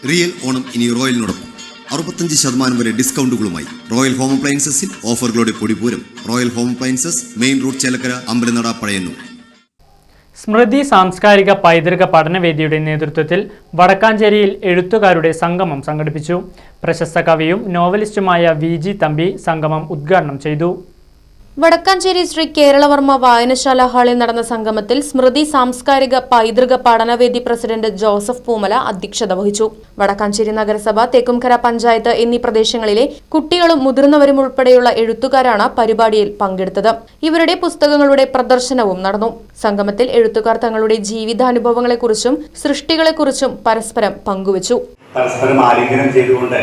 Real Onam ഇനി റോയലിനോടൊപ്പം 65% വരെ ഡിസ്കൗണ്ടുകളുമായി റോയൽ ഹോം അപ്ലയൻസസിൽ ഓഫറുകളുടെ പൊടിപൂരം. Royal Home Appliances, main road, Chelakkara, Ambalanada, Pazhayannur. സ്മൃതി സാംസ്കാരിക പൈതൃക പഠനവേദിയുടെ നേതൃത്വത്തിൽ വടക്കാഞ്ചേരിയിൽ എഴുത്തുകാരുടെ സംഗമം സംഘടിപ്പിച്ചു. പ്രശസ്ത കവിയും നോവലിസ്റ്റുമായ VG തമ്പി സംഗമം ഉദ്ഘാടനം ചെയ്തു. വടക്കാഞ്ചേരി ശ്രീ കേരളവർമ്മ വായനശാല ഹാളിൽ നടന്ന സംഗമത്തിൽ സ്മൃതി സാംസ്കാരിക പൈതൃക പഠനവേദി പ്രസിഡന്റ് ജോസഫ് പൂമല അധ്യക്ഷത വഹിച്ചു. വടക്കാഞ്ചേരി നഗരസഭ, തെക്കുംകര പഞ്ചായത്ത് എന്നീ പ്രദേശങ്ങളിലെ കുട്ടികളും മുതിർന്നവരും ഉൾപ്പെടെയുള്ള എഴുത്തുകാരാണ് പരിപാടിയിൽ പങ്കെടുത്തത്. ഇവരുടെ പുസ്തകങ്ങളുടെ പ്രദർശനവും നടന്നു. സംഗമത്തിൽ എഴുത്തുകാർ തങ്ങളുടെ ജീവിതാനുഭവങ്ങളെക്കുറിച്ചും സൃഷ്ടികളെക്കുറിച്ചും പരസ്പരം പങ്കുവച്ചു. പരസ്പരം ആലിംഗനം ചെയ്തുകൊണ്ട്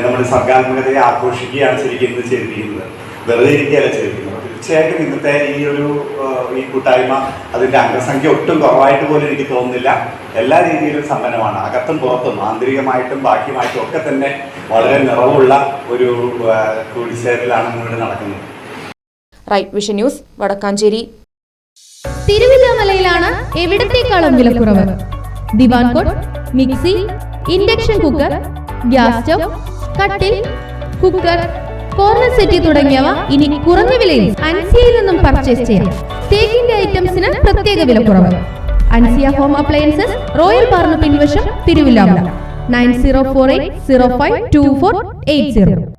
നമ്മുടെ സർഗാത്മകതയെ ആഘോഷിക്കുകയാണ് ശരിക്കും ചെയ്തിരിക്കുന്നത്. വെറുതെ ഇരിക്കുകയല്ല ചെയ്തിരിക്കുന്നത്. തീർച്ചയായിട്ടും ഇന്നത്തെ ഈ കൂട്ടായ്മ അതിൻ്റെ അംഗസംഖ്യ ഒട്ടും കുറവായിട്ട് പോലും എനിക്ക് തോന്നുന്നില്ല. എല്ലാ രീതിയിലും സമ്പന്നമാണ്. അകത്തും പുറത്തും, ആന്തരികമായിട്ടും ബാഹ്യമായിട്ടും ഒക്കെ തന്നെ വളരെ നിറവുള്ള ഒരു കൂടിച്ചേരലാണ് ഇവിടെ നടക്കുന്നത്. Right Vision News, Vadakkanchery. തിരുവില്ലാമലയിലാണ് എവിടത്തേക്കാളും വിലക്കുറവ്. Divan cot, mixie, induction cooker, gas stove, കട്ടിൽ, കുക്കർ, കോർണർ സെറ്റി തുടങ്ങിയവ ഇനി കുറഞ്ഞ വിലയിൽ അൻസിയയിൽ നിന്നും പർച്ചേസ് ചെയ്യാം. തേക്കിന്റെ ഐറ്റംസിന് പ്രത്യേക വിലക്കുറവ്. അൻസിയ ഹോം അപ്ലയൻസസ്, റോയൽ പാർന്ന് പിൻവശം, തിരുവില്ലാമല. 9048052480.